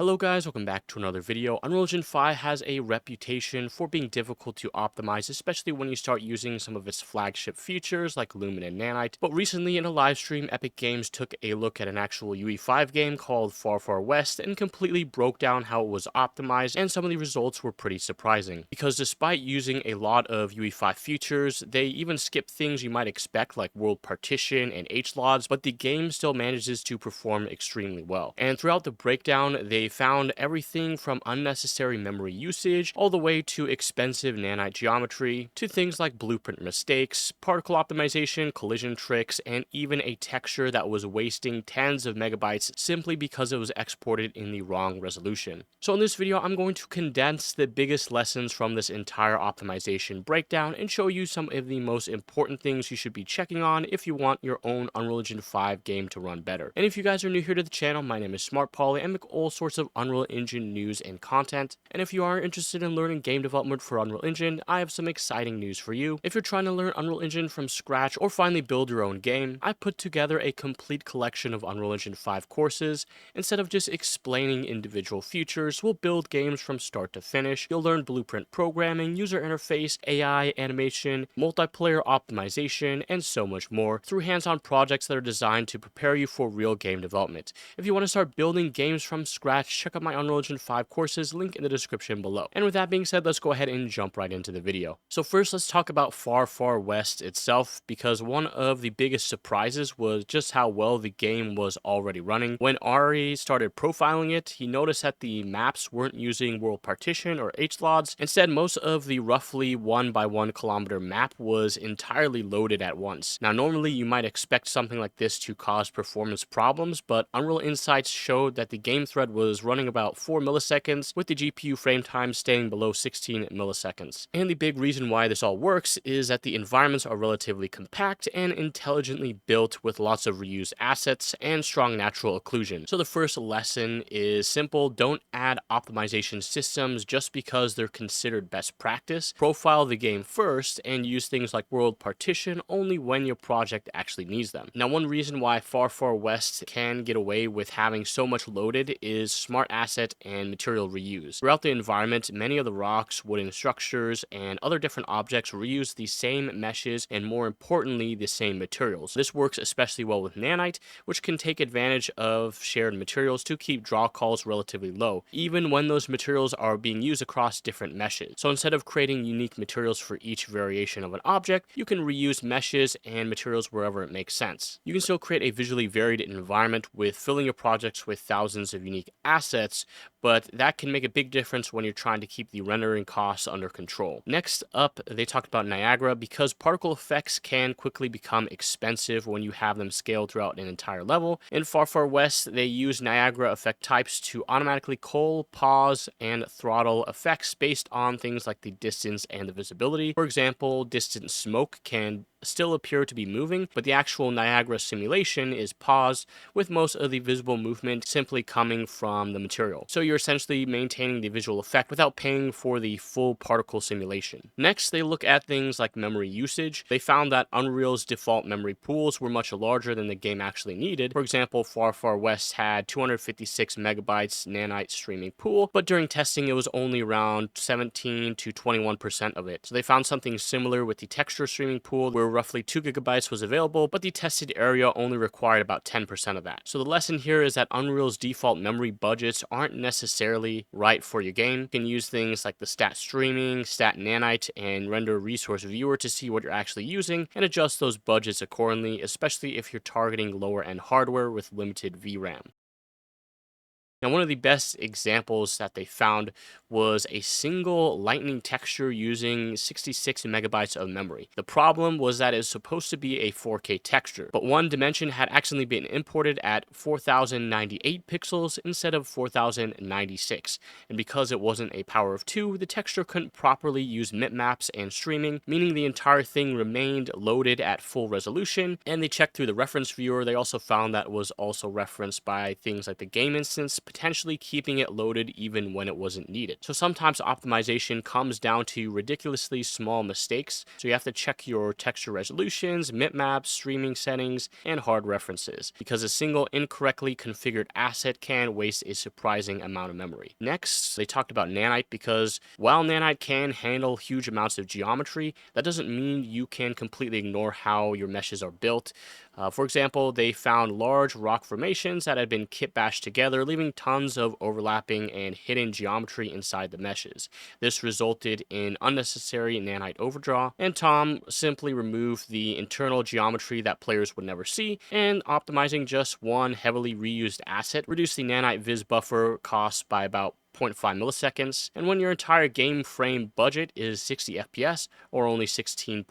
Hello guys, welcome back to another video. Unreal Engine 5 has a reputation for being difficult to optimize, especially when you start using some of its flagship features like Lumen and Nanite. But recently in a live stream, Epic Games took a look at an actual UE5 game called Far Far West and completely broke down how it was optimized, and some of the results were pretty surprising. Because despite using a lot of UE5 features, they even skipped things you might expect like world partition and HLODs, but the game still manages to perform extremely well. And throughout the breakdown, they found everything from unnecessary memory usage all the way to expensive nanite geometry to things like blueprint mistakes, particle optimization, collision tricks, and even a texture that was wasting tens of megabytes simply because it was exported in the wrong resolution. So in this video, I'm going to condense the biggest lessons from this entire optimization breakdown and show you some of the most important things you should be checking on if you want your own Unreal Engine 5 game to run better. And if you guys are new here to the channel, my name is Smart Polly. I make all sorts of Unreal Engine news and content. And if you are interested in learning game development for Unreal Engine, I have some exciting news for you. If you're trying to learn Unreal Engine from scratch or finally build your own game, I put together a complete collection of Unreal Engine 5 courses. Instead of just explaining individual features, we'll build games from start to finish. You'll learn blueprint programming, user interface, AI, animation, multiplayer optimization, and so much more through hands-on projects that are designed to prepare you for real game development. If you want to start building games from scratch, check out my Unreal Engine 5 courses, link in the description below. And with that being said, let's go ahead and jump right into the video. So first, let's talk about Far Far West itself, because one of the biggest surprises was just how well the game was already running. When Ari started profiling it, he noticed that the maps weren't using world partition or HLODs. Instead, most of the roughly 1 by 1 kilometer map was entirely loaded at once. Now, normally you might expect something like this to cause performance problems, but Unreal Insights showed that the game thread was running about 4 milliseconds, with the GPU frame time staying below 16 milliseconds. And the big reason why this all works is that the environments are relatively compact and intelligently built with lots of reused assets and strong natural occlusion. So the first lesson is simple: don't add optimization systems just because they're considered best practice. Profile the game first and use things like world partition only when your project actually needs them. Now, one reason why Far Far West can get away with having so much loaded is smart asset and material reuse. Throughout the environment, many of the rocks, wooden structures, and other different objects reuse the same meshes and, more importantly, the same materials. This works especially well with Nanite, which can take advantage of shared materials to keep draw calls relatively low, even when those materials are being used across different meshes. So instead of creating unique materials for each variation of an object, you can reuse meshes and materials wherever it makes sense. You can still create a visually varied environment with filling your projects with thousands of unique assets, but that can make a big difference when you're trying to keep the rendering costs under control. Next up, they talked about Niagara, because particle effects can quickly become expensive when you have them scaled throughout an entire level. In Far Far West, they use Niagara effect types to automatically cull, pause, and throttle effects based on things like the distance and the visibility. For example, distant smoke can still appear to be moving, but the actual Niagara simulation is paused, with most of the visible movement simply coming from the material. So you're essentially maintaining the visual effect without paying for the full particle simulation. Next, they look at things like memory usage. They found that Unreal's default memory pools were much larger than the game actually needed. For example, Far Far West had 256 megabytes Nanite streaming pool, but during testing it was only around 17 to 21% of it. So they found something similar with the texture streaming pool, where roughly 2 gigabytes was available, but the tested area only required about 10% of that. So the lesson here is that Unreal's default memory budgets aren't necessarily right for your game. You can use things like the stat streaming, stat nanite, and render resource viewer to see what you're actually using and adjust those budgets accordingly, especially if you're targeting lower end hardware with limited VRAM. Now, one of the best examples that they found was a single lightning texture using 66 megabytes of memory. The problem was that it's supposed to be a 4K texture, but one dimension had accidentally been imported at 4098 pixels instead of 4096. And because it wasn't a power of 2, the texture couldn't properly use bitmaps and streaming, meaning the entire thing remained loaded at full resolution. And they checked through the reference viewer. They also found that it was also referenced by things like the game instance, potentially keeping it loaded even when it wasn't needed. So sometimes optimization comes down to ridiculously small mistakes, so you have to check your texture resolutions, bitmaps, streaming settings, and hard references, because a single incorrectly configured asset can waste a surprising amount of memory. Next, they talked about Nanite, because while Nanite can handle huge amounts of geometry, that doesn't mean you can completely ignore how your meshes are built. For example, they found large rock formations that had been kit bashed together, leaving tons of overlapping and hidden geometry inside the meshes. This resulted in unnecessary nanite overdraw, and Tom simply removed the internal geometry that players would never see, and optimizing just one heavily reused asset reduced the nanite viz buffer cost by about 0.5 milliseconds, and when your entire game frame budget is 60 FPS or only 16.6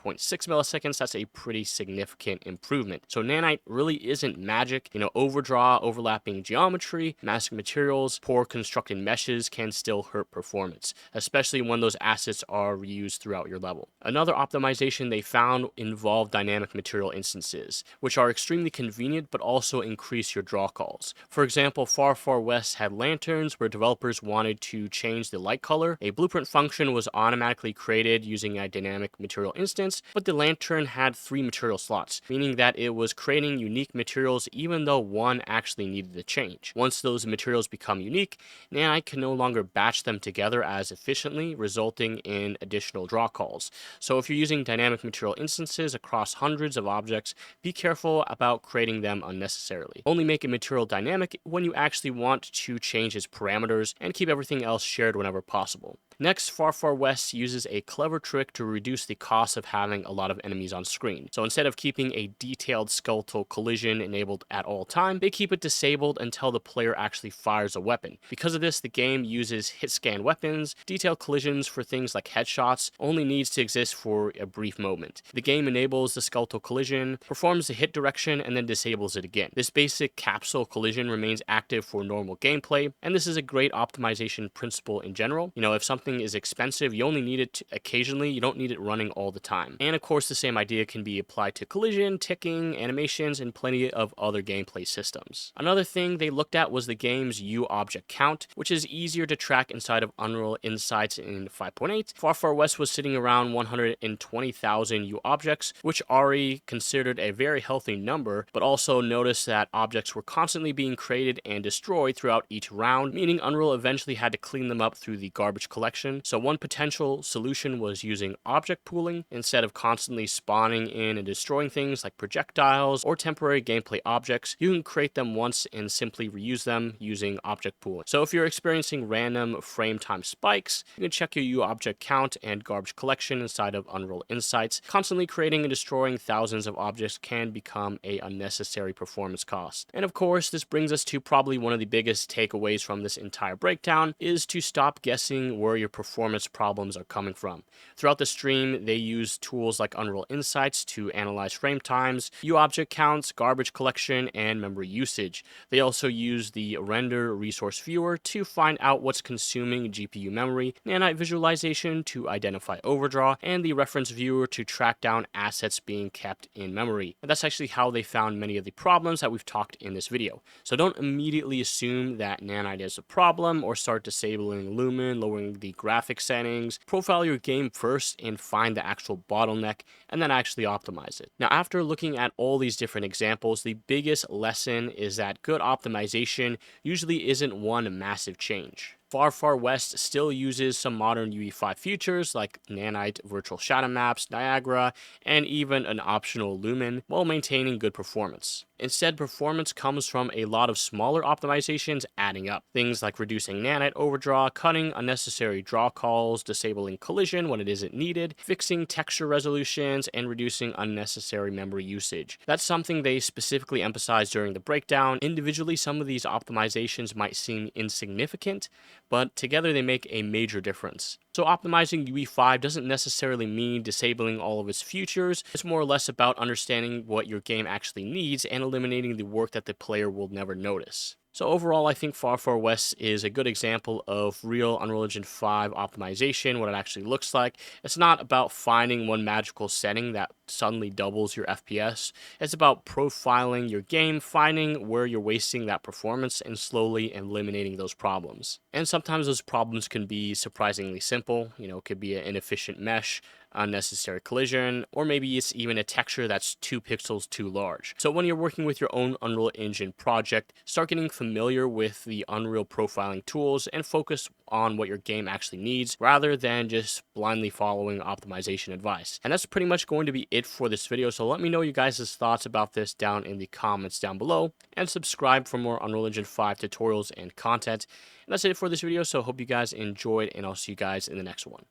milliseconds, that's a pretty significant improvement. So Nanite really isn't magic. Overdraw, overlapping geometry, massive materials, poor constructed meshes can still hurt performance, especially when those assets are reused throughout your level. Another optimization they found involved dynamic material instances, which are extremely convenient but also increase your draw calls. For example, Far Far West had lanterns where developers wanted to change the light color. A blueprint function was automatically created using a dynamic material instance, but the lantern had 3 material slots, meaning that it was creating unique materials even though one actually needed to change. Once those materials become unique, Nanite can no longer batch them together as efficiently, resulting in additional draw calls. So if you're using dynamic material instances across hundreds of objects, be careful about creating them unnecessarily. Only make a material dynamic when you actually want to change its parameters, and keep everything else shared whenever possible. Next, Far Far West uses a clever trick to reduce the cost of having a lot of enemies on screen. So instead of keeping a detailed skeletal collision enabled at all time, they keep it disabled until the player actually fires a weapon. Because of this, the game uses hit scan weapons. Detailed collisions for things like headshots only needs to exist for a brief moment. The game enables the skeletal collision, performs the hit direction, and then disables it again. This basic capsule collision remains active for normal gameplay, and this is a great optimization principle in general. If something is expensive, you only need it occasionally, you don't need it running all the time. And of course, the same idea can be applied to collision, ticking, animations, and plenty of other gameplay systems. Another thing they looked at was the game's UObject count, which is easier to track inside of Unreal Insights in 5.8. Far Far West was sitting around 120,000 UObjects, which Ari considered a very healthy number, but also noticed that objects were constantly being created and destroyed throughout each round, meaning Unreal eventually had to clean them up through the garbage collection. So one potential solution was using object pooling. Instead of constantly spawning in and destroying things like projectiles or temporary gameplay objects, you can create them once and simply reuse them using object pooling. So if you're experiencing random frame time spikes, you can check your UObject count and garbage collection inside of Unreal Insights. Constantly creating and destroying thousands of objects can become an unnecessary performance cost. And of course, this brings us to probably one of the biggest takeaways from this entire breakdown, is to stop guessing where your performance problems are coming from. Throughout the stream, they use tools like Unreal Insights to analyze frame times, UObject counts, garbage collection, and memory usage. They also use the render resource viewer to find out what's consuming GPU memory, Nanite visualization to identify overdraw, and the reference viewer to track down assets being kept in memory. And that's actually how they found many of the problems that we've talked in this video. So don't immediately assume that Nanite is a problem or start disabling Lumen, lowering the graphic settings. Profile your game first and find the actual bottleneck, and then actually optimize it. Now, after looking at all these different examples, the biggest lesson is that good optimization usually isn't one massive change. Far Far West still uses some modern UE5 features like Nanite virtual shadow maps, Niagara, and even an optional Lumen, while maintaining good performance. Instead, performance comes from a lot of smaller optimizations adding up. Things like reducing nanite overdraw, cutting unnecessary draw calls, disabling collision when it isn't needed, fixing texture resolutions, and reducing unnecessary memory usage. That's something they specifically emphasized during the breakdown. Individually, some of these optimizations might seem insignificant, but together they make a major difference. So optimizing UE5 doesn't necessarily mean disabling all of its features. It's more or less about understanding what your game actually needs and eliminating the work that the player will never notice. So overall, I think Far Far West is a good example of real Unreal Engine 5 optimization, what it actually looks like. It's not about finding one magical setting that suddenly doubles your FPS. It's about profiling your game, finding where you're wasting that performance, and slowly eliminating those problems. And sometimes those problems can be surprisingly simple. It could be an inefficient mesh, unnecessary collision, or maybe it's even a texture that's 2 pixels too large. So when you're working with your own Unreal Engine project, start getting familiar with the Unreal profiling tools and focus on what your game actually needs rather than just blindly following optimization advice. And that's pretty much going to be it for this video. So let me know you guys' thoughts about this down in the comments down below, and subscribe for more Unreal Engine 5 tutorials and content. And that's it for this video. So hope you guys enjoyed, and I'll see you guys in the next one.